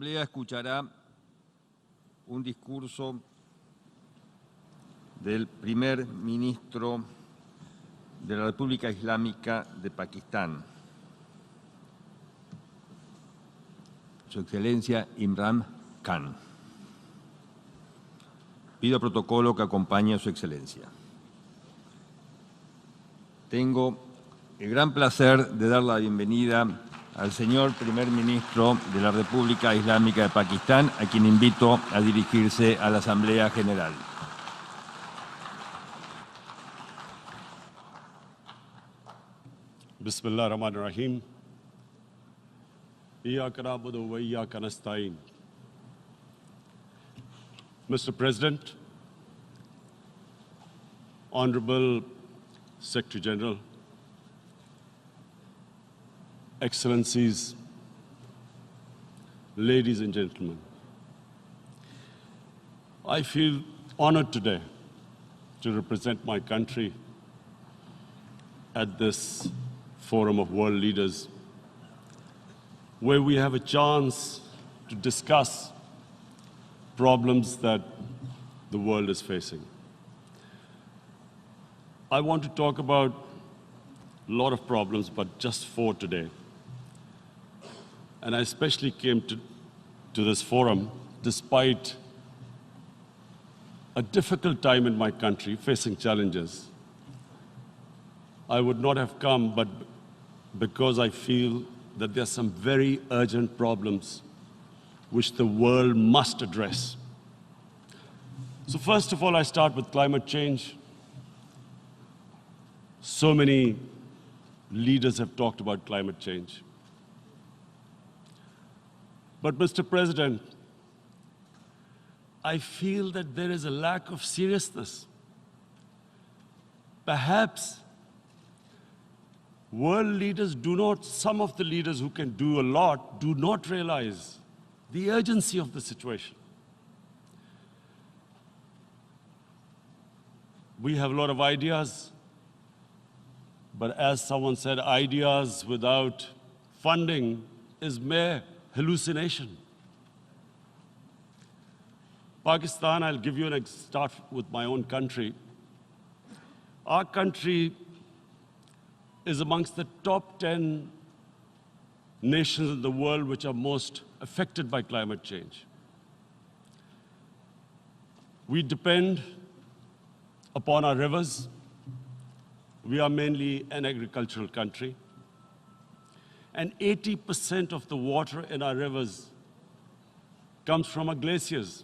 Asamblea escuchará un discurso del primer ministro de la República Islámica de Pakistán, Su Excelencia Imran Khan. Pido protocolo que acompañe a Su Excelencia. Tengo el gran placer de dar la bienvenida al señor primer ministro de la República Islámica de Pakistán, a quien invito a dirigirse a la Asamblea General. Bismillah ar-Rahman ar-Rahim. Iyyaka na'budu wa iyyaka nasta'in. Mr. President, Honorable Secretary General, Excellencies, ladies and gentlemen, I feel honored today to represent my country at this forum of world leaders, where we have a chance to discuss problems that the world is facing. I want to talk about a lot of problems, but just 4 today. And I especially came to this forum despite a difficult time in my country, facing challenges. I would not have come, but because I feel that there are some very urgent problems which the world must address. So first of all, I start with climate change. So many leaders have talked about climate change. But Mr. President, I feel that there is a lack of seriousness. Perhaps world leaders some of the leaders who can do a lot, do not realize the urgency of the situation. We have a lot of ideas, but as someone said, ideas without funding is mere hallucination. Pakistan, I'll give you start with my own country. Our country is amongst the top 10 nations in the world which are most affected by climate change. We depend upon our rivers. We are mainly an agricultural country. And 80% of the water in our rivers comes from our glaciers.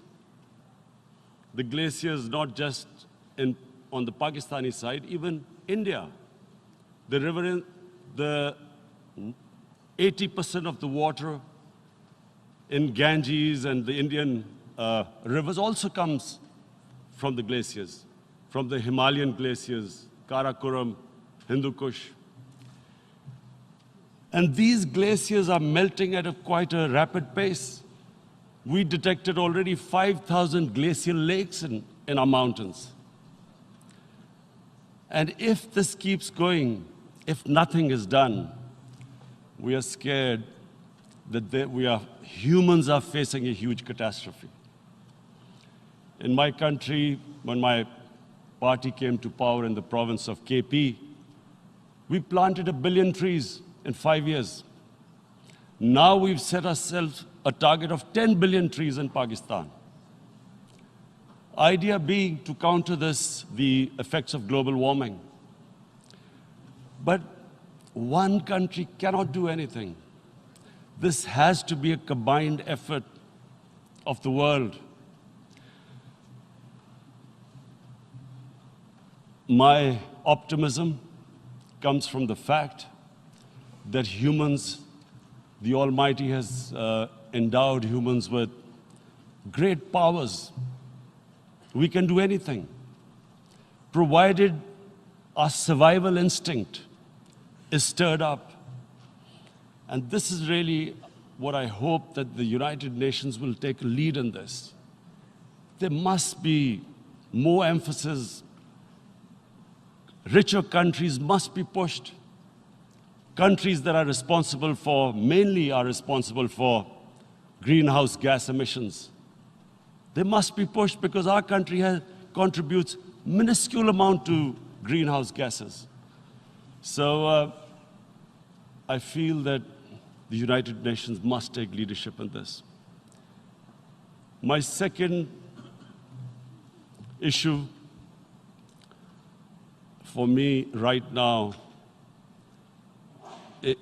The glaciers not just on the Pakistani side, even India. The river, the 80% of the water in Ganges and the Indian rivers also comes from the glaciers, from the Himalayan glaciers, Karakoram, Hindu Kush. And these glaciers are melting at quite a rapid pace. We detected already 5,000 glacial lakes in our mountains. And if this keeps going, if nothing is done, we are scared that humans are facing a huge catastrophe. In my country, when my party came to power in the province of KP, we planted 1 billion trees in 5 years. Now we've set ourselves a target of 10 billion trees in Pakistan. Idea being to counter the effects of global warming. But one country cannot do anything. This has to be a combined effort of the world. My optimism comes from the fact that humans, the Almighty has endowed humans with great powers. We can do anything, provided our survival instinct is stirred up. And this is really what I hope that the United Nations will take a lead in this. There must be more emphasis. Richer countries must be pushed. Countries that are responsible for, mainly are responsible for greenhouse gas emissions. They must be pushed because our country contributes minuscule amount to greenhouse gases. So I feel that the United Nations must take leadership in this. My second issue for me right now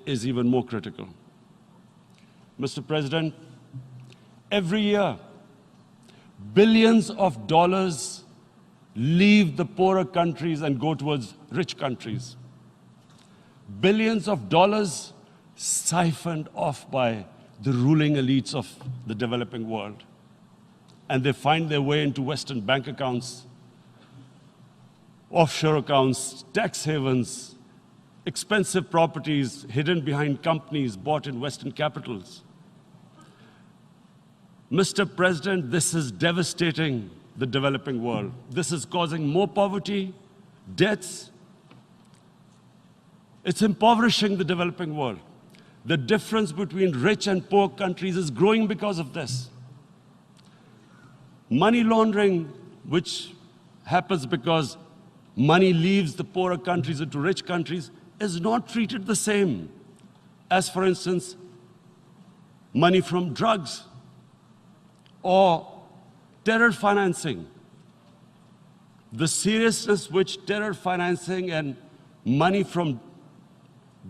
is even more critical. Mr. President, every year, billions of dollars leave the poorer countries and go towards rich countries. Billions of dollars siphoned off by the ruling elites of the developing world. And they find their way into Western bank accounts, offshore accounts, tax havens, expensive properties hidden behind companies bought in Western capitals. Mr. President, this is devastating the developing world. This is causing more poverty, debts. It's impoverishing the developing world. The difference between rich and poor countries is growing because of this. Money laundering, which happens because money leaves the poorer countries into rich countries, is not treated the same as, for instance, money from drugs or terror financing. The seriousness which terror financing and money from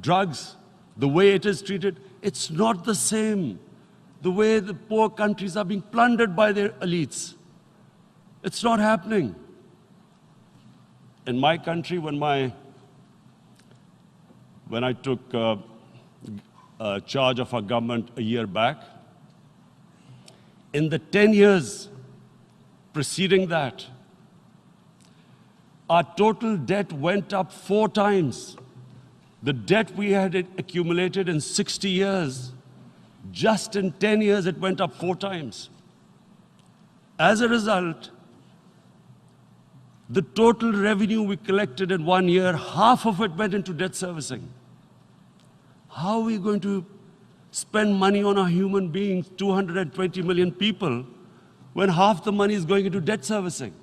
drugs, the way it is treated, it's not the same. The way the poor countries are being plundered by their elites. It's not happening. In my country, when I took charge of our government a year back, in the 10 years preceding that, our total debt went up 4 times. The debt we had accumulated in 60 years, just in 10 years, it went up 4 times. As a result, the total revenue we collected in 1 year, half of it went into debt servicing. How are we going to spend money on our human beings, 220 million people, when half the money is going into debt servicing?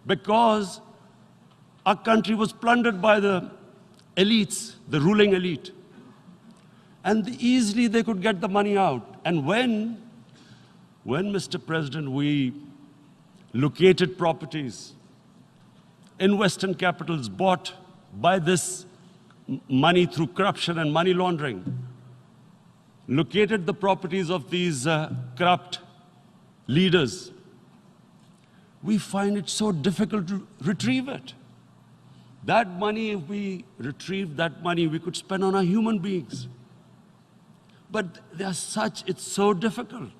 Because our country was plundered by the elites, the ruling elite. And easily they could get the money out. And when, Mr. President, we located properties in Western capitals bought by this money through corruption and money laundering, located the properties of these corrupt leaders, we find it so difficult to retrieve it. That money, if we retrieved that money, we could spend on our human beings. But it's so difficult.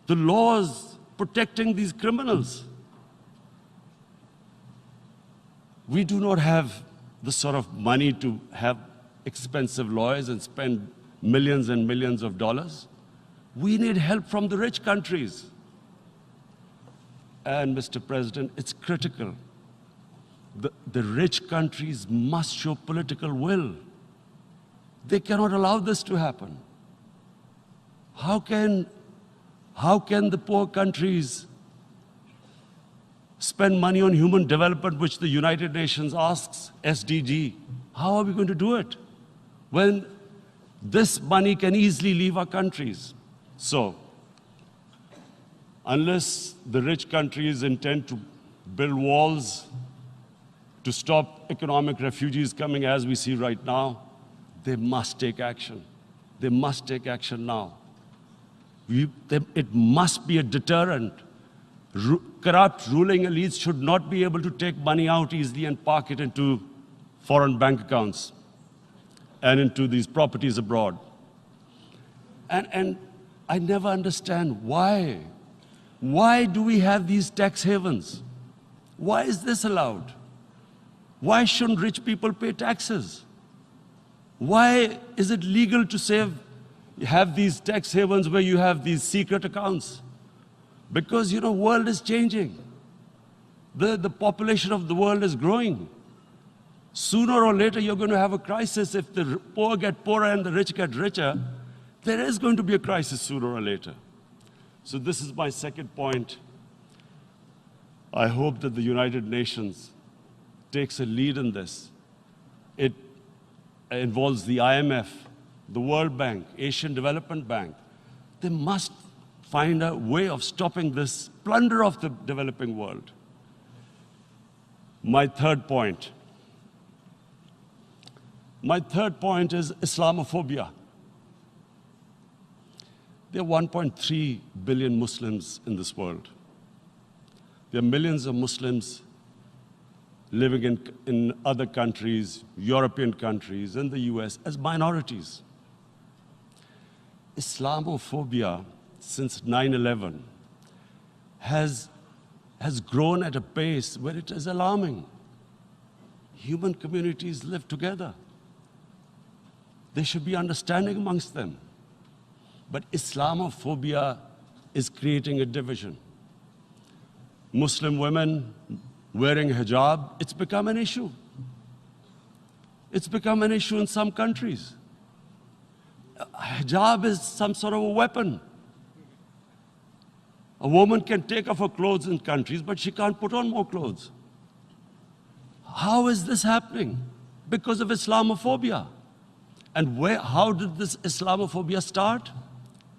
The laws protecting these criminals. We do not have the sort of money to have expensive lawyers and spend millions and millions of dollars. We need help from the rich countries. And Mr. President, it's critical. The rich countries must show political will. They cannot allow this to happen. How can the poor countries spend money on human development, which the United Nations asks, SDG? How are we going to do it when this money can easily leave our countries? So, unless the rich countries intend to build walls to stop economic refugees coming as we see right now, they must take action. They must take action now. It must be a deterrent. Corrupt ruling elites should not be able to take money out easily and park it into foreign bank accounts and into these properties abroad. And I never understand why. Why do we have these tax havens? Why is this allowed? Why shouldn't rich people pay taxes? Why is it legal to have these tax havens where you have these secret accounts? Because, the world is changing. The population of the world is growing. Sooner or later, you're going to have a crisis. If the poor get poorer and the rich get richer, There is going to be a crisis sooner or later. So this is my second point. I hope that the United Nations takes a lead in this. It involves the IMF, the World Bank, Asian Development Bank. They must find a way of stopping this plunder of the developing world. My third point is Islamophobia. There are 1.3 billion Muslims in this world. There are millions of Muslims living in other countries, European countries, in the US, as minorities. Islamophobia, since 9/11, has grown at a pace where it is alarming. Human communities live together. There should be understanding amongst them. But Islamophobia is creating a division. Muslim women wearing hijab, it's become an issue. It's become an issue in some countries. Hijab is some sort of a weapon. A woman can take off her clothes in countries, but she can't put on more clothes. How is this happening? Because of Islamophobia. And how did this Islamophobia start?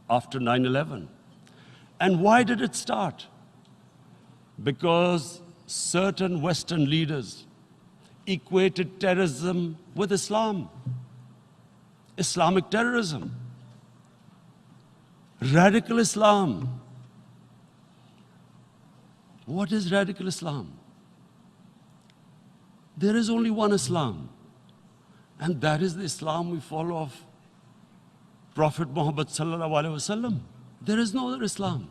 After 9/11. And why did it start? Because certain Western leaders equated terrorism with Islam. Islamic terrorism. Radical Islam. What is radical Islam? There is only one Islam. And that is the Islam we follow of Prophet Muhammad sallallahu alaihi wasallam. There is no other Islam.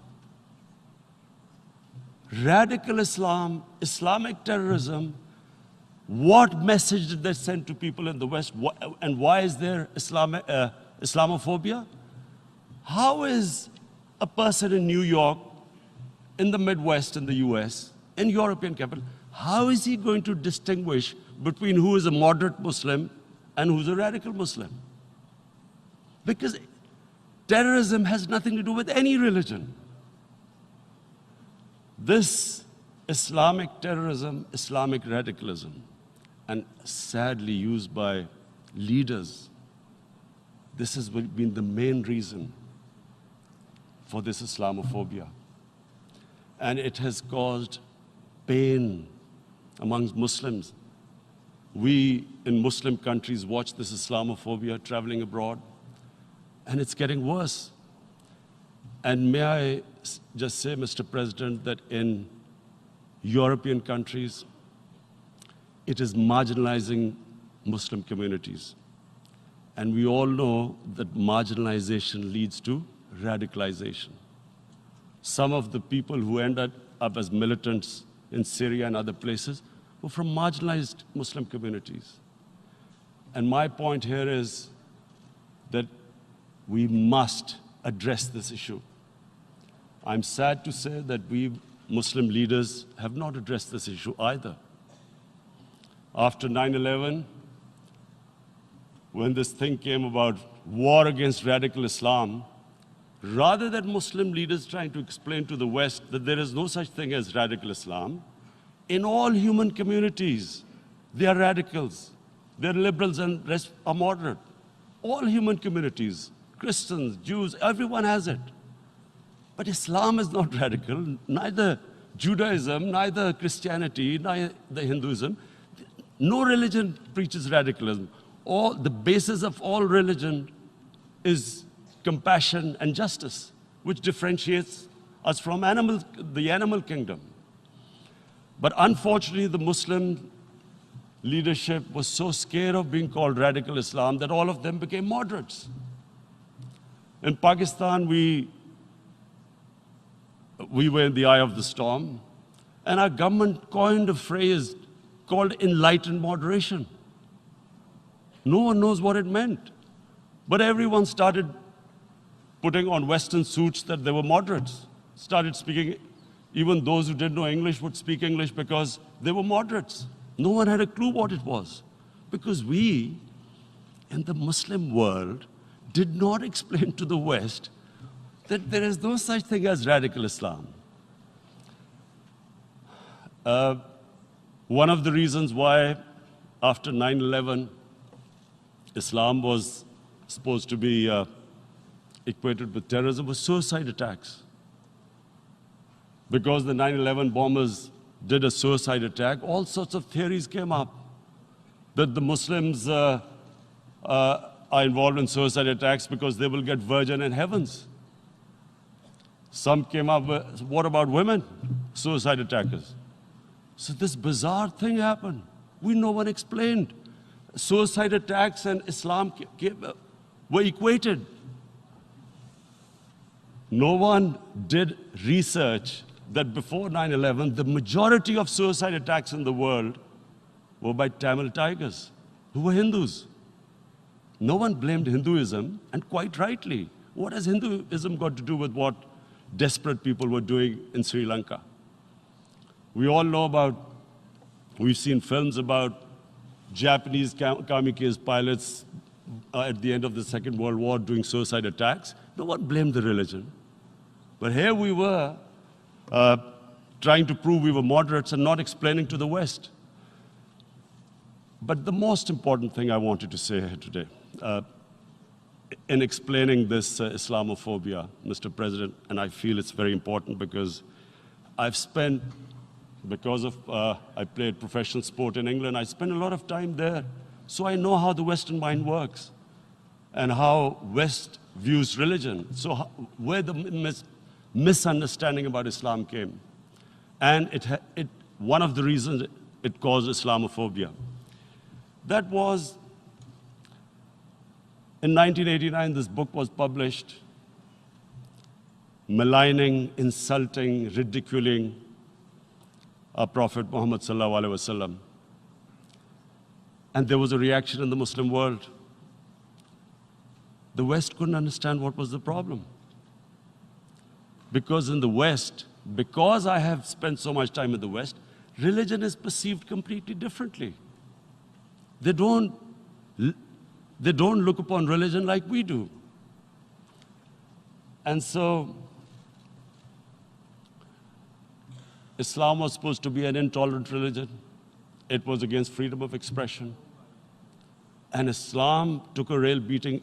Radical Islam, Islamic terrorism, what message did they send to people in the West? And why is there Islamophobia? How is a person in New York, in the Midwest, in the US, in European capital, how is he going to distinguish between who is a moderate Muslim and who's a radical Muslim? Because terrorism has nothing to do with any religion. This Islamic terrorism, Islamic radicalism, and sadly used by leaders, this has been the main reason for this Islamophobia. And it has caused pain amongst Muslims. We in Muslim countries watch this Islamophobia traveling abroad, and it's getting worse. And may I just say, Mr. President, that in European countries, it is marginalizing Muslim communities. And we all know that marginalization leads to radicalization. Some of the people who ended up as militants in Syria and other places were from marginalized Muslim communities. And my point here is that we must address this issue. I'm sad to say that we Muslim leaders have not addressed this issue either. After 9/11, when this thing came about war against radical Islam, rather than Muslim leaders trying to explain to the West that there is no such thing as radical Islam, in all human communities, they are radicals. They're liberals and rest are moderate. All human communities, Christians, Jews, everyone has it. But Islam is not radical, neither Judaism, neither Christianity, neither Hinduism. No religion preaches radicalism. The basis of all religion is compassion and justice, which differentiates us from the animal kingdom. But unfortunately, the Muslim leadership was so scared of being called radical Islam that all of them became moderates. In Pakistan, we were in the eye of the storm, and our government coined a phrase called enlightened moderation. No one knows what it meant. But everyone started putting on Western suits that they were moderates, started speaking. Even those who didn't know English would speak English because they were moderates. No one had a clue what it was. Because we, in the Muslim world, did not explain to the West that there is no such thing as radical Islam. One of the reasons why after 9/11, Islam was supposed to be equated with terrorism was suicide attacks. Because the 9/11 bombers did a suicide attack, all sorts of theories came up that the Muslims are involved in suicide attacks because they will get virgin in heavens. Some came up with, what about women, suicide attackers? So this bizarre thing happened. No one explained. Suicide attacks and Islam were equated. No one did research that before 9/11, the majority of suicide attacks in the world were by Tamil tigers, who were Hindus. No one blamed Hinduism, and quite rightly. What has Hinduism got to do with what desperate people were doing in Sri Lanka? We all know about, we've seen films about Japanese kamikaze pilots at the end of the Second World War doing suicide attacks. No one blamed the religion. But here we were trying to prove we were moderates and not explaining to the West. But the most important thing I wanted to say here today, in explaining this Islamophobia, Mr. President, and I feel it's very important because I've spent, because of I played professional sport in England, I spent a lot of time there. So I know how the Western mind works and how West views religion. So where the misunderstanding about Islam came. And one of the reasons it caused Islamophobia. That was, in 1989, this book was published, maligning, insulting, ridiculing our Prophet Muhammad sallallahu alaihi wasallam. And there was a reaction in the Muslim world. The West couldn't understand what was the problem. Because in the West, because I have spent so much time in the West, religion is perceived completely differently. They don't look upon religion like we do. And so, Islam was supposed to be an intolerant religion. It was against freedom of expression. And Islam took a real beating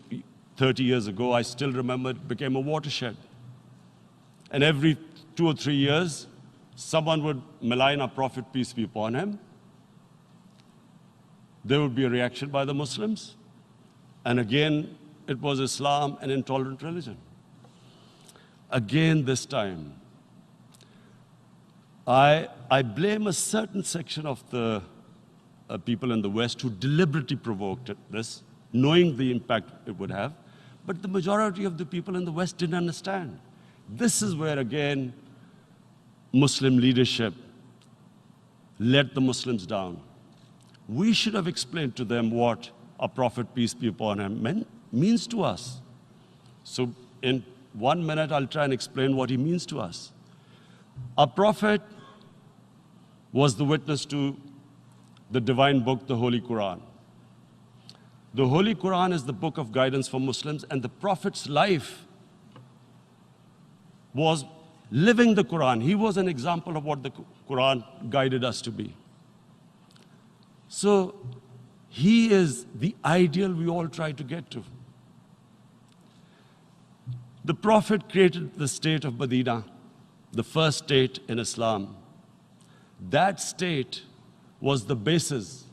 30 years ago. I still remember it became a watershed. And every 2 or 3 years, someone would malign our Prophet, peace be upon him. There would be a reaction by the Muslims. And again, it was Islam, an intolerant religion. Again, this time, I blame a certain section of the people in the West who deliberately provoked this, knowing the impact it would have. But the majority of the people in the West didn't understand. This is where, again, Muslim leadership let the Muslims down. We should have explained to them what our Prophet, peace be upon him, means to us. So in 1 minute, I'll try and explain what he means to us. Our Prophet was the witness to the divine book, the Holy Quran. The Holy Quran is the book of guidance for Muslims, and the Prophet's life was living the Quran. He was an example of what the Quran guided us to be. So he is the ideal we all try to get to. The Prophet created the state of Medina, the first state in Islam. That state was the basis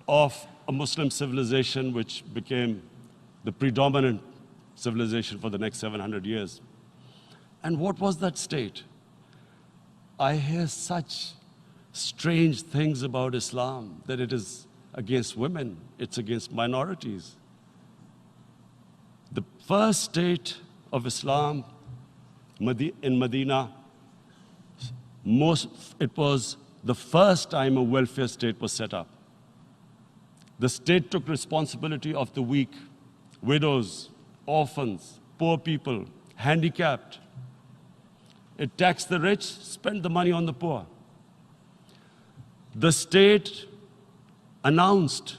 of a Muslim civilization which became the predominant civilization for the next 700 years. And what was that state? I hear such strange things about Islam, that it is against women, it's against minorities. The first state of Islam in Medina, it was the first time a welfare state was set up. The state took responsibility of the weak, widows, orphans, poor people, handicapped. It taxed the rich, spent the money on the poor. The state announced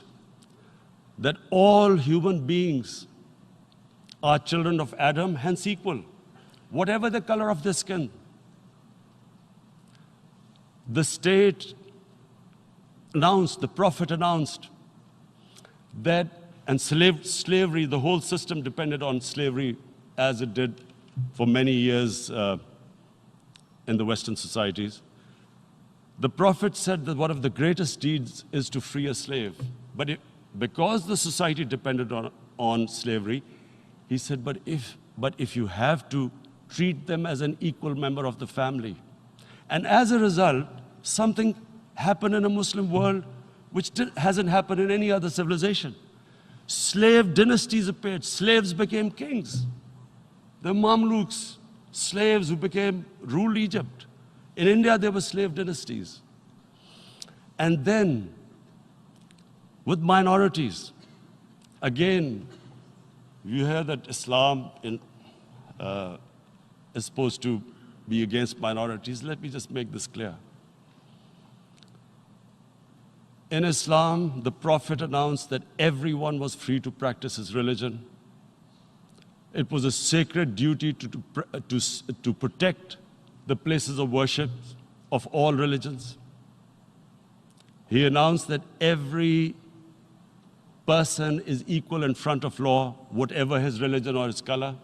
that all human beings are children of Adam, hence equal, whatever the color of their skin. The state announced, the Prophet announced that, and slavery, the whole system depended on slavery as it did for many years in the Western societies. The Prophet said that one of the greatest deeds is to free a slave. But because the society depended on slavery, he said, but if you have to treat them as an equal member of the family. And as a result, something happened in a Muslim world which hasn't happened in any other civilization. Slave dynasties appeared. Slaves became kings. The Mamluks, slaves who ruled Egypt. In India, there were slave dynasties. And then, with minorities, again, you hear that Islam is supposed to be against minorities. Let me just make this clear. In Islam, the Prophet announced that everyone was free to practice his religion. It was a sacred duty to protect the places of worship of all religions. He announced that every person is equal in front of law, whatever his religion or his color.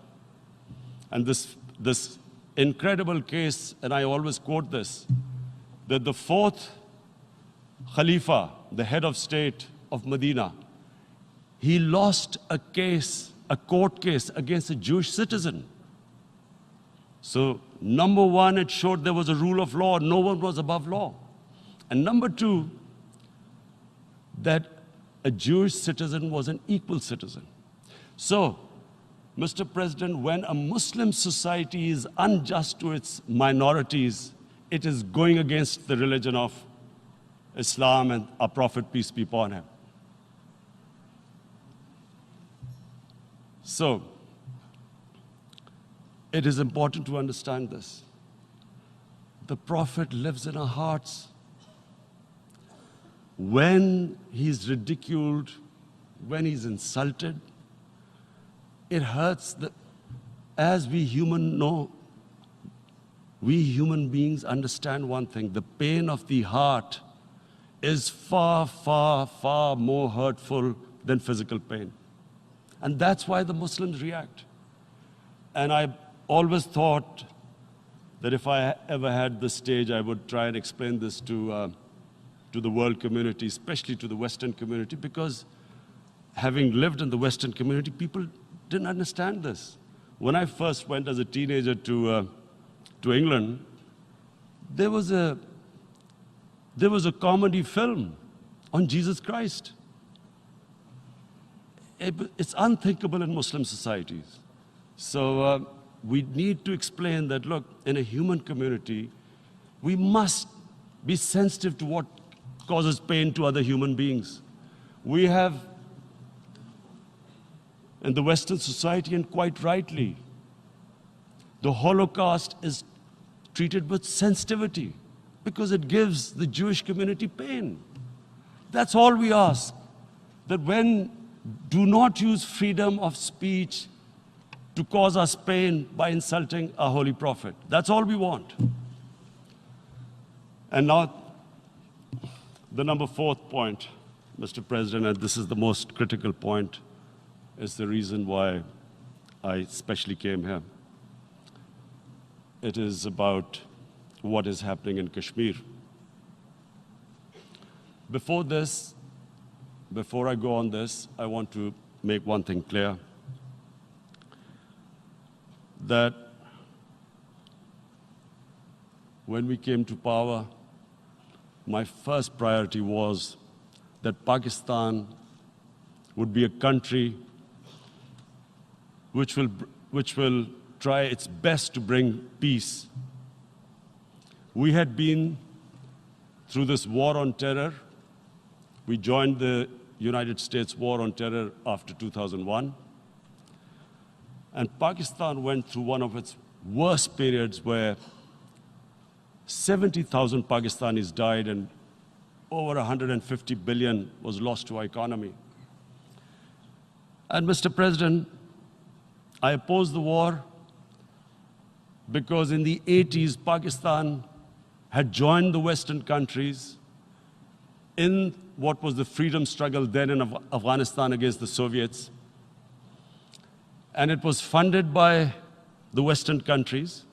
And this incredible case, and I always quote this, that the fourth Khalifa, the head of state of Medina, he lost a court case against a Jewish citizen. So, number one, it showed there was a rule of law, no one was above law. And number two, that a Jewish citizen was an equal citizen. So, Mr. President, when a Muslim society is unjust to its minorities, it is going against the religion of Islam and our Prophet, peace be upon him. So, it is important to understand this. The Prophet lives in our hearts. When he's ridiculed, when he's insulted, it hurts. As we human beings understand one thing, the pain of the heart is far, far, far more hurtful than physical pain. And that's why the Muslims react. And I always thought that if I ever had the stage, I would try and explain this to the world community, especially to the Western community, because having lived in the Western community, people didn't understand this. When I first went as a teenager to England, there was a comedy film on Jesus Christ. It's unthinkable in Muslim societies. So we need to explain that, look, in a human community, we must be sensitive to what causes pain to other human beings. We have, in the Western society, and quite rightly, the Holocaust is treated with sensitivity because it gives the Jewish community pain. That's all we ask, that do not use freedom of speech to cause us pain by insulting our Holy Prophet. That's all we want. And now, the number fourth point, Mr. President, and this is the most critical point, is the reason why I especially came here. It is about what is happening in Kashmir. Before I go on this, I want to make one thing clear, that when we came to power, my first priority was that Pakistan would be a country which will try its best to bring peace. We had been through this war on terror. We joined the United States war on terror after 2001. And Pakistan went through one of its worst periods where 70,000 Pakistanis died and over 150 billion was lost to our economy. And Mr. President, I opposed the war because in the 80s, Pakistan had joined the Western countries in what was the freedom struggle then in Afghanistan against the Soviets. And it was funded by the Western countries.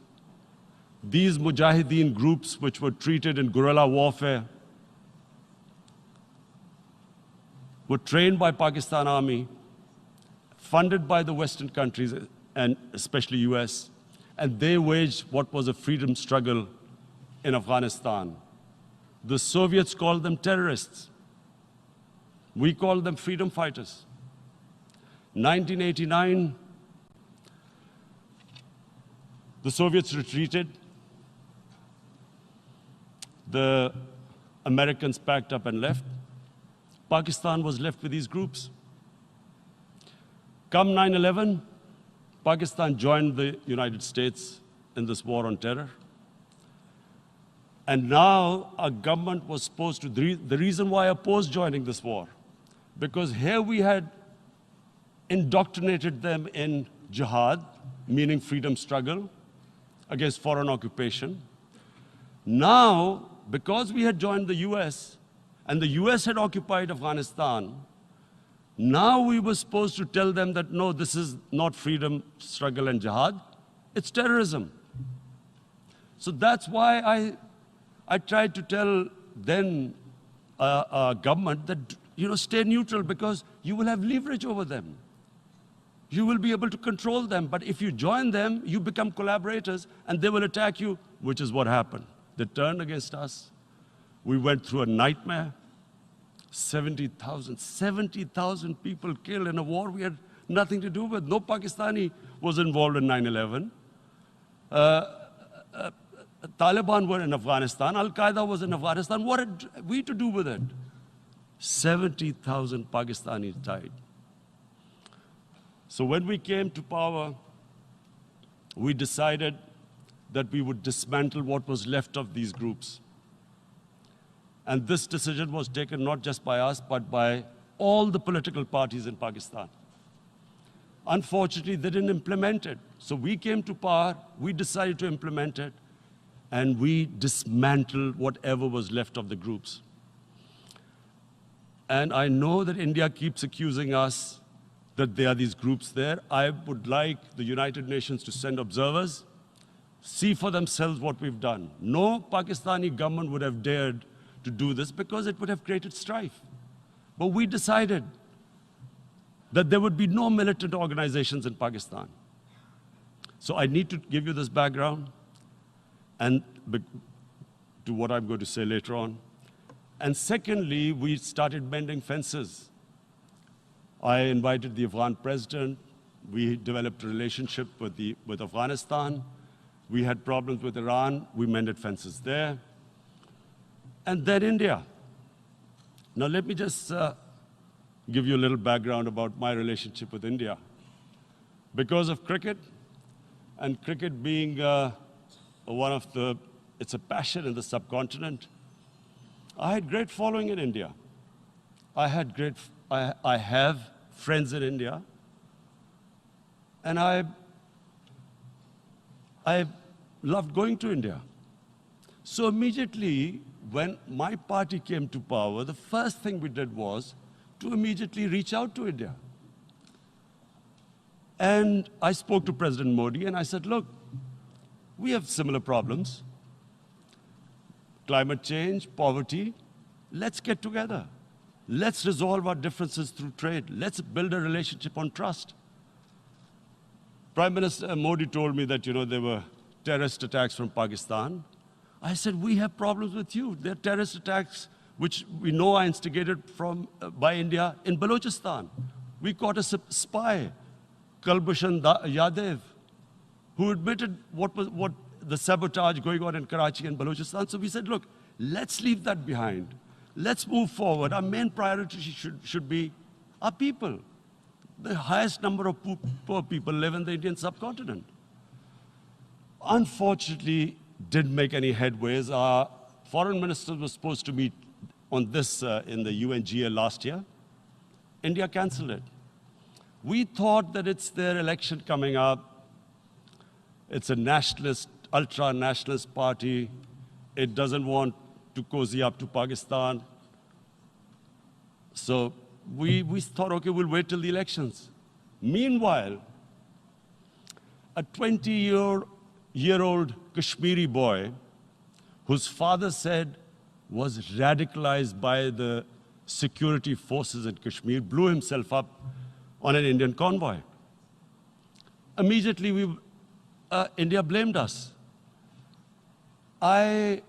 These Mujahideen groups, which were treated in guerrilla warfare, were trained by Pakistan Army, funded by the Western countries, and especially US, and they waged what was a freedom struggle in Afghanistan. The Soviets called them terrorists. We called them freedom fighters. 1989, the Soviets retreated. The Americans packed up and left. Pakistan was left with these groups. Come 9/11, Pakistan joined the United States in this war on terror. And now our government was supposed to, the reason why I opposed joining this war, because here we had indoctrinated them in jihad, meaning freedom struggle against foreign occupation. Now, because we had joined the US, and the US had occupied Afghanistan, now we were supposed to tell them that, no, this is not freedom struggle and jihad, it's terrorism. So that's why I tried to tell then government that, stay neutral because you will have leverage over them. You will be able to control them. But if you join them, you become collaborators and they will attack you, which is what happened. They turned against us. We went through a nightmare. 70,000 people killed in a war we had nothing to do with. No Pakistani was involved in 9/11. Taliban were in Afghanistan. Al-Qaeda was in Afghanistan. What had we to do with it? 70,000 Pakistanis died. So when we came to power, we decided that we would dismantle what was left of these groups. And this decision was taken not just by us, but by all the political parties in Pakistan. Unfortunately, they didn't implement it. So we came to power, we decided to implement it, and we dismantled whatever was left of the groups. And I know that India keeps accusing us that there are these groups there. I would like the United Nations to send observers, see for themselves what we've done. No Pakistani government would have dared to do this because it would have created strife. But we decided that there would be no militant organizations in Pakistan. So I need to give you this background and to what I'm going to say later on. And secondly, we started mending fences. I invited the Afghan president. We developed a relationship with Afghanistan. We had problems with Iran. We mended fences there. And then India. Now let me just give you a little background about my relationship with India. Because of cricket, and cricket being it's a passion in the subcontinent, I had great following in India. I have friends in India, and I loved going to India. So immediately, when my party came to power, the first thing we did was to immediately reach out to India. And I spoke to President Modi and I said, look, we have similar problems. Climate change, poverty, let's get together. Let's resolve our differences through trade. Let's build a relationship on trust. Prime Minister Modi told me that, there were terrorist attacks from Pakistan. I said, we have problems with you. There are terrorist attacks, which we know are instigated by India in Balochistan. We caught a spy, Kulbhushan Yadav, who admitted what the sabotage going on in Karachi and Balochistan. So we said, look, let's leave that behind. Let's move forward. Our main priority should be our people. The highest number of poor people live in the Indian subcontinent. Unfortunately, didn't make any headways. Our foreign ministers were supposed to meet on this in the UNGA last year. India canceled it. We thought that it's their election coming up. It's a nationalist, ultra-nationalist party. It doesn't want to cozy up to Pakistan. So we thought, okay, we'll wait till the elections. Meanwhile, a 20-year-old Kashmiri boy, whose father said was radicalized by the security forces in Kashmir, blew himself up on an Indian convoy. Immediately, India blamed us. I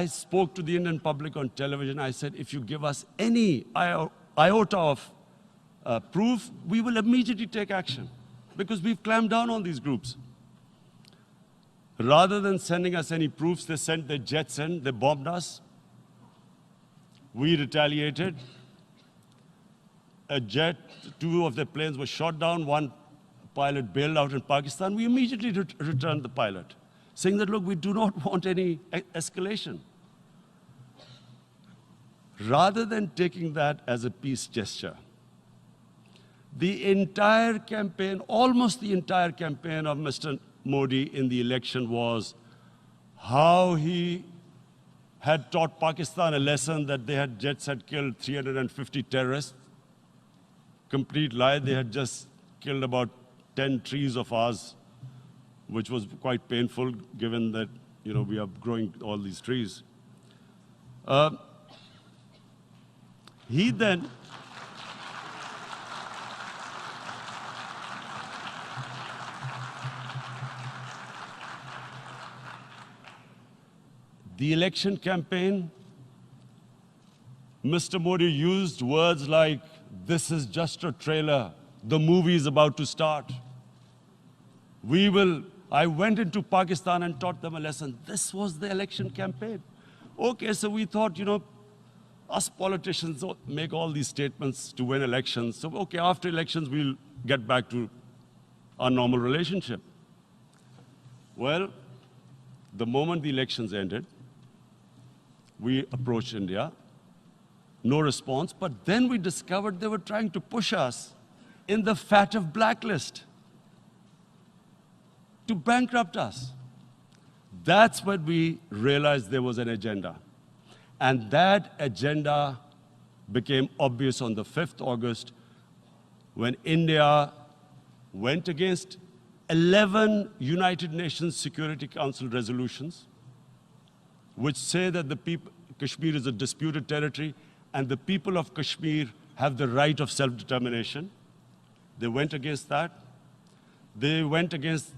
spoke to the Indian public on television. I said, if you give us any iota of proof, we will immediately take action, because we've clamped down on these groups. Rather than sending us any proofs, they sent their jets in, they bombed us. We retaliated. A jet, 2 of their planes were shot down, 1 pilot bailed out in Pakistan. We immediately returned the pilot, saying that, look, we do not want any escalation. Rather than taking that as a peace gesture, the entire campaign, almost the entire campaign of Mr. Modi in the election was how he had taught Pakistan a lesson that jets had killed 350 terrorists. Complete lie. They had just killed about 10 trees of ours, which was quite painful given that, we are growing all these trees. He then the election campaign, Mr. Modi used words like, this is just a trailer, the movie is about to start. I went into Pakistan and taught them a lesson. This was the election campaign. Okay, so we thought, us politicians make all these statements to win elections. So, okay, after elections, we'll get back to our normal relationship. Well, the moment the elections ended, we approached India, no response, but then we discovered they were trying to push us in the FATF blacklist to bankrupt us. That's when we realized there was an agenda. And that agenda became obvious on the 5th August when India went against 11 United Nations Security Council resolutions, which say that Kashmir is a disputed territory and the people of Kashmir have the right of self-determination. They went against that. They went against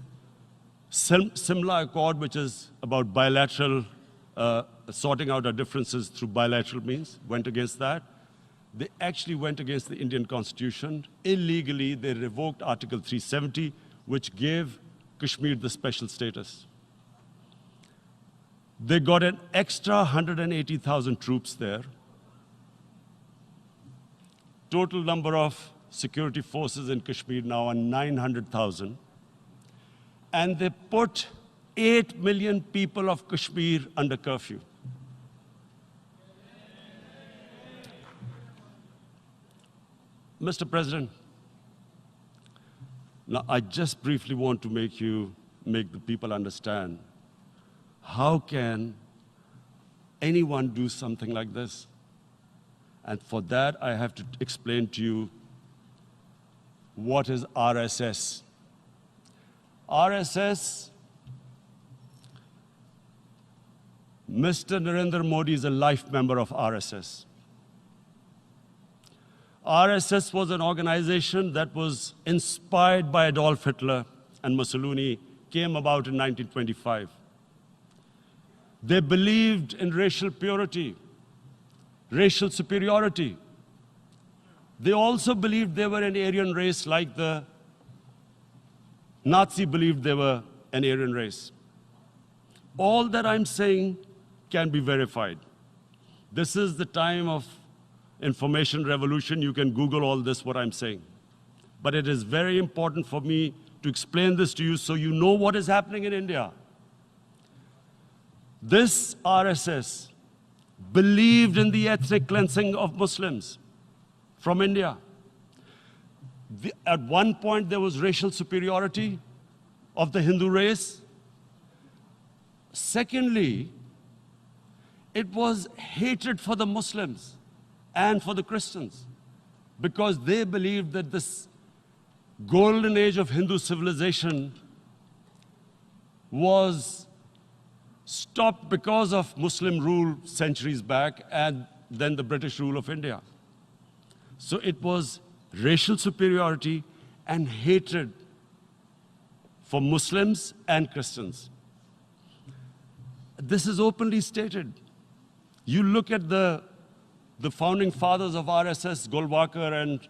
Simla Accord, which is about bilateral, sorting out our differences through bilateral means, went against that. They actually went against the Indian Constitution. Illegally, they revoked Article 370, which gave Kashmir the special status. They got an extra 180,000 troops there. Total number of security forces in Kashmir now are 900,000. And they put 8 million people of Kashmir under curfew. Mr. President, now I just briefly want to make the people understand, how can anyone do something like this? And for that, I have to explain to you what is RSS. RSS, Mr. Narendra Modi is a life member of RSS. RSS was an organization that was inspired by Adolf Hitler and Mussolini, came about in 1925. They believed in racial purity, racial superiority. They also believed they were an Aryan race like the Nazi believed they were an Aryan race. All that I'm saying can be verified. This is the time of information revolution. You can Google all this, what I'm saying. But it is very important for me to explain this to you so you know what is happening in India. This RSS believed in the ethnic cleansing of Muslims from India. At one point, there was racial superiority of the Hindu race. Secondly, it was hatred for the Muslims and for the Christians, because they believed that this golden age of Hindu civilization was stopped because of Muslim rule centuries back and then the British rule of India. So it was racial superiority and hatred for Muslims and Christians. This is openly stated. You look at the founding fathers of RSS, Golwalkar and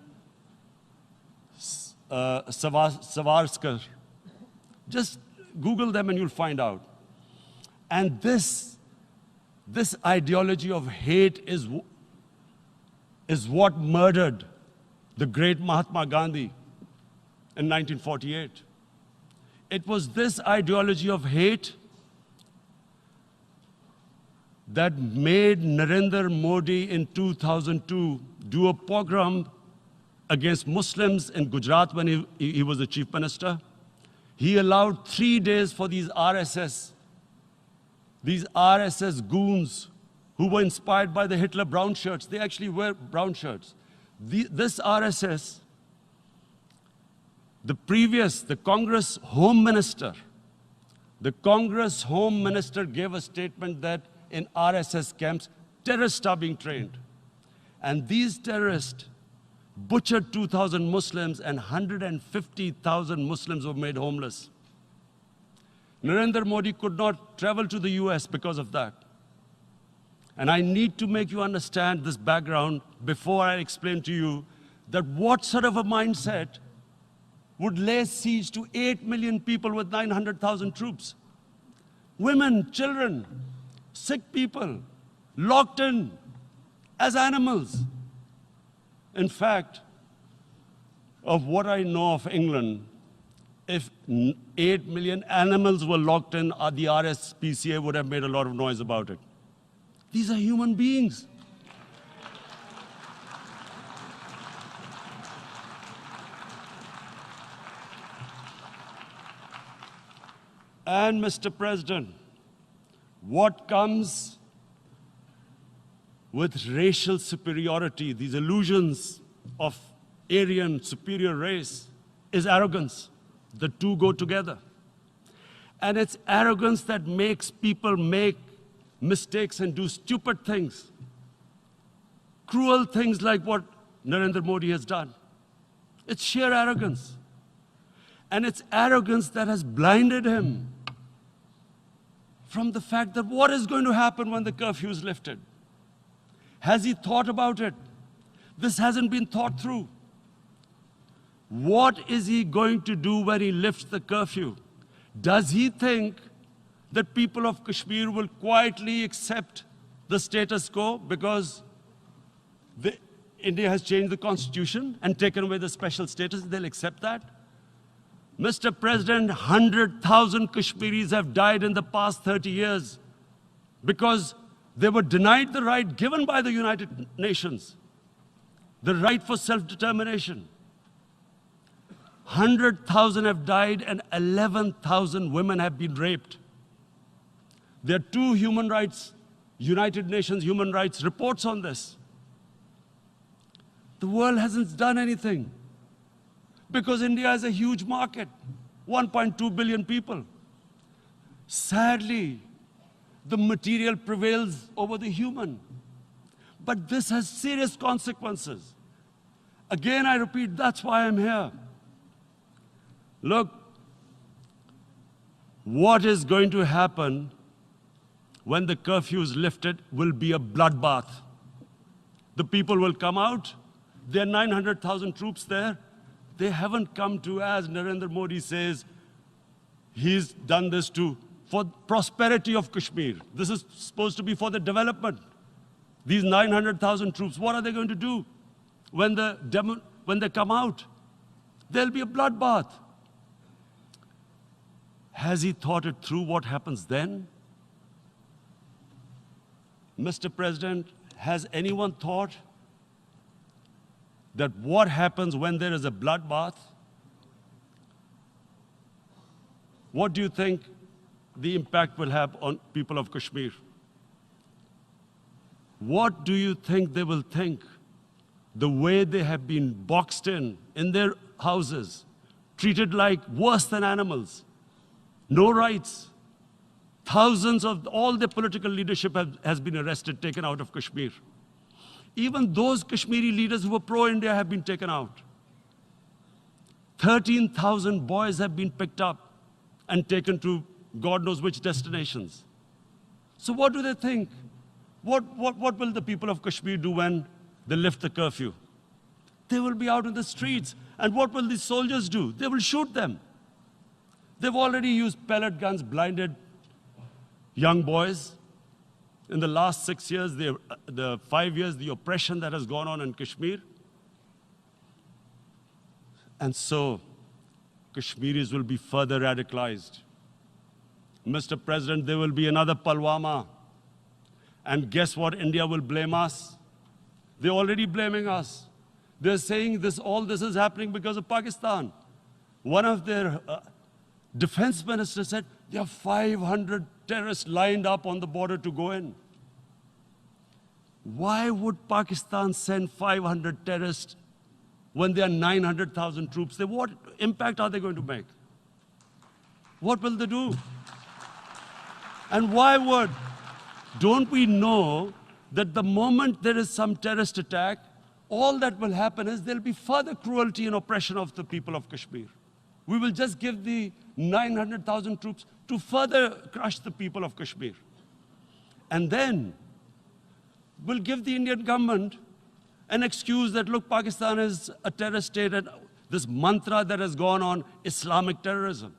Savarkar. Just Google them and you'll find out. And this ideology of hate is what murdered the great Mahatma Gandhi in 1948. It was this ideology of hate that made Narendra Modi in 2002 do a pogrom against Muslims in Gujarat when he was the chief minister. He allowed 3 days for these RSS goons who were inspired by the Hitler brown shirts. They actually wear brown shirts. This RSS, the Congress Home Minister gave a statement that in RSS camps, terrorists are being trained. And these terrorists butchered 2,000 Muslims and 150,000 Muslims were made homeless. Narendra Modi could not travel to the US because of that. And I need to make you understand this background before I explain to you that what sort of a mindset would lay siege to 8 million people with 900,000 troops. Women, children, sick people, locked in as animals. In fact, of what I know of England, if 8 million animals were locked in, the RSPCA would have made a lot of noise about it. These are human beings. And Mr. President, what comes with racial superiority, these illusions of Aryan superior race, is arrogance. The two go together. And it's arrogance that makes people make mistakes and do stupid things. Cruel things like what Narendra Modi has done. It's sheer arrogance. And it's arrogance that has blinded him from the fact that what is going to happen when the curfew is lifted. Has he thought about it? This hasn't been thought through. What is he going to do when he lifts the curfew? Does he think that people of Kashmir will quietly accept the status quo because India has changed the constitution and taken away the special status? They'll accept that? Mr. President, 100,000 Kashmiris have died in the past 30 years because they were denied the right given by the United Nations, the right for self-determination. 100,000 have died and 11,000 women have been raped. There are 2 United Nations human rights reports on this. The world hasn't done anything because India is a huge market, 1.2 billion people. Sadly, the material prevails over the human. But this has serious consequences. Again, I repeat, that's why I'm here. Look, what is going to happen when the curfew is lifted will be a bloodbath. The people will come out. There are 900,000 troops there. They haven't come to, as Narendra Modi says, he's done this for prosperity of Kashmir. This is supposed to be for the development. These 900,000 troops, what are they going to do when they come out? There'll be a bloodbath. Has he thought it through what happens then? Mr. President, has anyone thought that what happens when there is a bloodbath? What do you think the impact will have on people of Kashmir? What do you think they will think? The way they have been boxed in their houses, treated like worse than animals, no rights. Thousands of all the political leadership has been arrested, taken out of Kashmir. Even those Kashmiri leaders who were pro-India have been taken out. 13,000 boys have been picked up and taken to God knows which destinations. So what do they think? What will the people of Kashmir do when they lift the curfew? They will be out in the streets. And what will these soldiers do? They will shoot them. They've already used pellet guns, blinded young boys. In the last 6 years, the 5 years, the oppression that has gone on in Kashmir. And so, Kashmiris will be further radicalized. Mr. President, there will be another Pulwama. And guess what? India will blame us. They're already blaming us. They're saying all this is happening because of Pakistan. One of their defense ministers said, there are 500 terrorists lined up on the border to go in. Why would Pakistan send 500 terrorists when there are 900,000 troops? What impact are they going to make? What will they do? And why would? Don't we know that the moment there is some terrorist attack, all that will happen is there'll be further cruelty and oppression of the people of Kashmir. We will just give the 900,000 troops to further crush the people of Kashmir. And then we'll give the Indian government an excuse that, look, Pakistan is a terrorist state, and this mantra that has gone on, Islamic terrorism.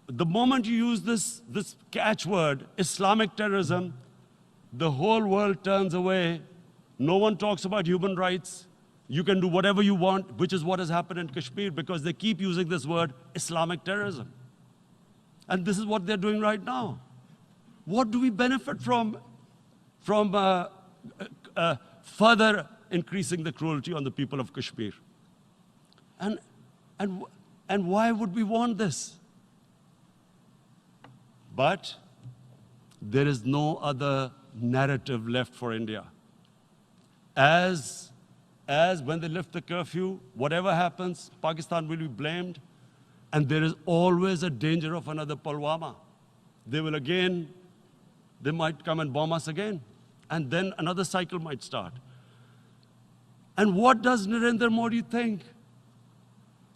The moment you use this catchword, Islamic terrorism, the whole world turns away. No one talks about human rights. You can do whatever you want, which is what has happened in Kashmir, because they keep using this word, Islamic terrorism. And this is what they're doing right now. What do we benefit from further increasing the cruelty on the people of Kashmir? And why would we want this? But there is no other narrative left for India. As when they lift the curfew, whatever happens, Pakistan will be blamed, and there is always a danger of another Pulwama. They might come and bomb us again, and then another cycle might start. And what does Narendra Modi think?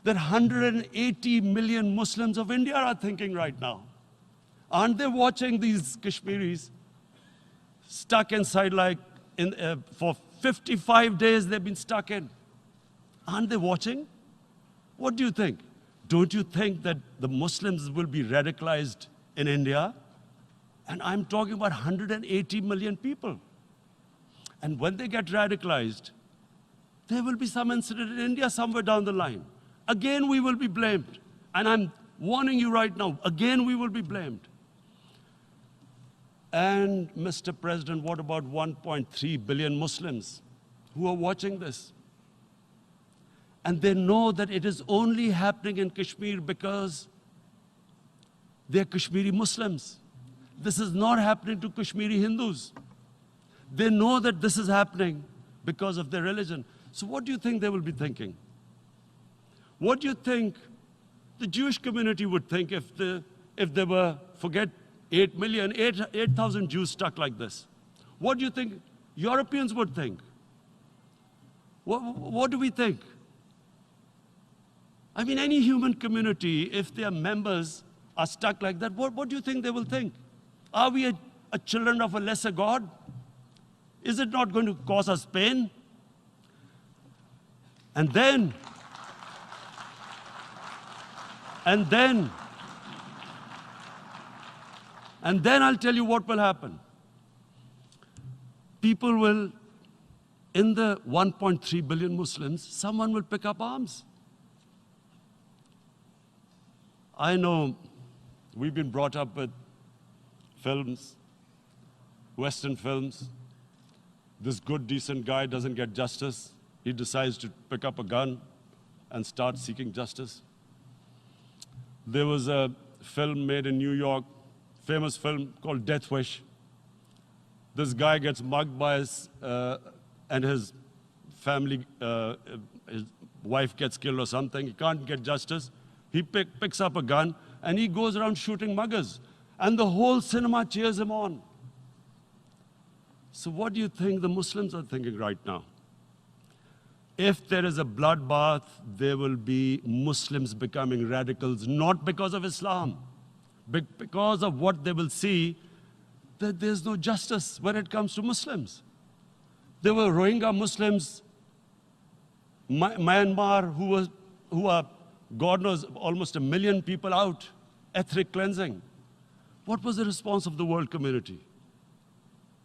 That 180 million Muslims of India are thinking right now. Aren't they watching these Kashmiris stuck inside for 55 days they've been stuck in? Aren't they watching? What do you think? Don't you think that the Muslims will be radicalized in India? And I'm talking about 180 million people. And when they get radicalized, there will be some incident in India somewhere down the line. Again, we will be blamed. And I'm warning you right now, again, we will be blamed. And Mr. President, what about 1.3 billion Muslims who are watching this? And they know that it is only happening in Kashmir because they're Kashmiri Muslims. This is not happening to Kashmiri Hindus. They know that this is happening because of their religion. So what do you think they will be thinking? What do you think the Jewish community would think if they were, forget 8,000 Jews stuck like this? What do you think Europeans would think? What do we think? I mean, any human community, if their members are stuck like that, what do you think they will think? Are we a children of a lesser God? Is it not going to cause us pain? And then I'll tell you what will happen. People will, in the 1.3 billion Muslims, someone will pick up arms. I know we've been brought up with films, Western films. This good, decent guy doesn't get justice. he decides to pick up a gun and start seeking justice. There was a film made in New York, famous film called Death Wish. This guy gets mugged by and his family, his wife gets killed or something. He can't get justice. He picks up a gun and he goes around shooting muggers. And the whole cinema cheers him on. So what do you think the Muslims are thinking right now? If there is a bloodbath, there will be Muslims becoming radicals, not because of Islam, but because of what they will see, that there's no justice when it comes to Muslims. There were Rohingya Muslims, Myanmar, who are, God knows, almost 1 million people out, ethnic cleansing. What was the response of the world community?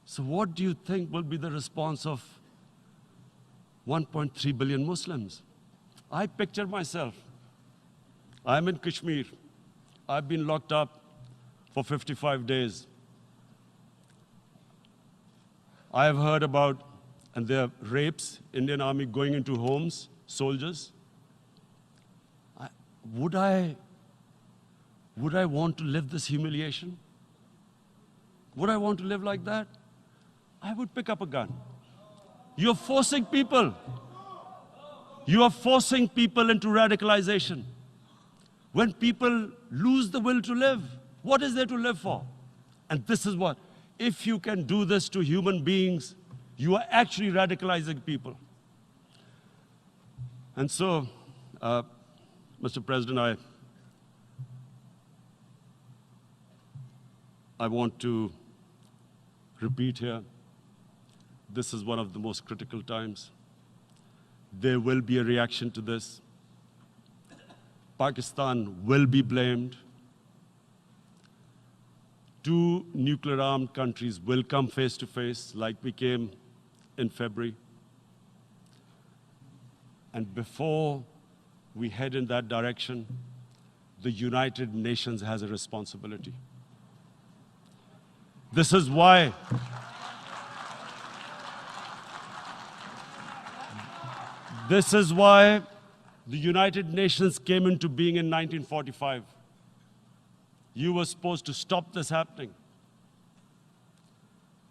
So what do you think will be the response of 1.3 billion Muslims? I picture myself. I'm in Kashmir. I've been locked up for 55 days. I have heard about, and there are rapes, Indian Army going into homes, soldiers. Would I want to live this humiliation? Would I want to live like that? I would pick up a gun. You're forcing people. You are forcing people into radicalization. When people lose the will to live, what is there to live for? And this is what, if you can do this to human beings, you are actually radicalizing people. And so, Mr. President, I want to repeat here, this is one of the most critical times. There will be a reaction to this. Pakistan will be blamed. 2 nuclear-armed countries will come face to face like we came in February. And before we head in that direction, the United Nations has a responsibility. This is why the United Nations came into being in 1945. You were supposed to stop this happening.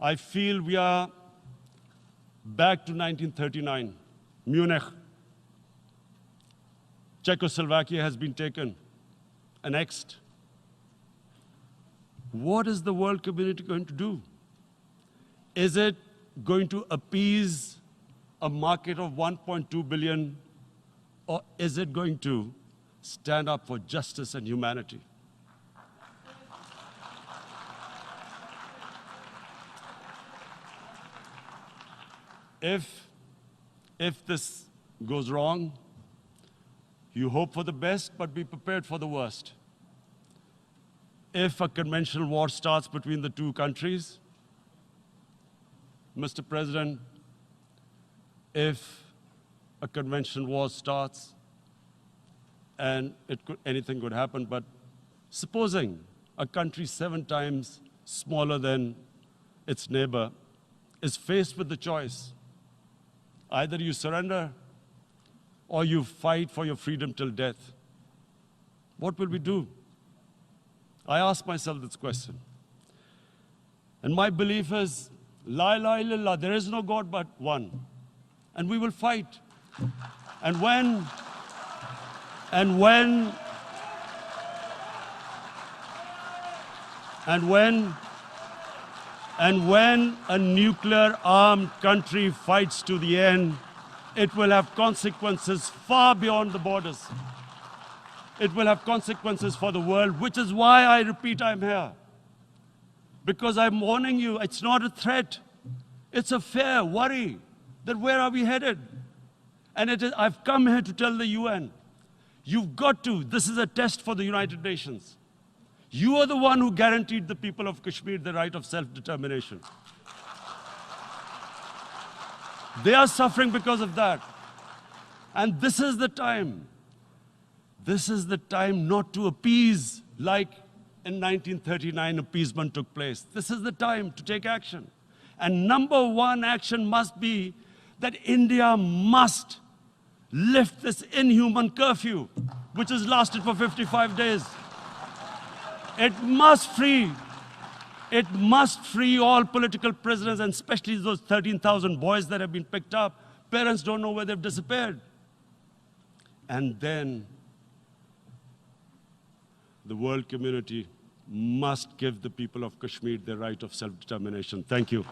I feel we are back to 1939, Munich. Czechoslovakia has been taken, annexed. What is the world community going to do? Is it going to appease a market of 1.2 billion, or is it going to stand up for justice and humanity? If this goes wrong, you hope for the best, but be prepared for the worst. If a conventional war starts between the 2 countries, Mr. President, if a conventional war starts, and anything could happen, but supposing a country 7 times smaller than its neighbor is faced with the choice, either you surrender or you fight for your freedom till death, what will we do? I ask myself this question. And my belief is, La ilaha illallah, there is no God but one. And we will fight. And when a nuclear-armed country fights to the end, it will have consequences far beyond the borders. It will have consequences for the world, which is why I repeat I'm here. Because I'm warning you, it's not a threat. It's a fair worry that where are we headed? And I've come here to tell the UN, you've got to, this is a test for the United Nations. You are the one who guaranteed the people of Kashmir the right of self-determination. They are suffering because of that. And this is the time. This is the time not to appease like in 1939 appeasement took place. This is the time to take action. And number 1 action must be that India must lift this inhuman curfew, which has lasted for 55 days. It must free all political prisoners, and especially those 13,000 boys that have been picked up. Parents don't know where they've disappeared. And then the world community must give the people of Kashmir their right of self-determination. Thank you.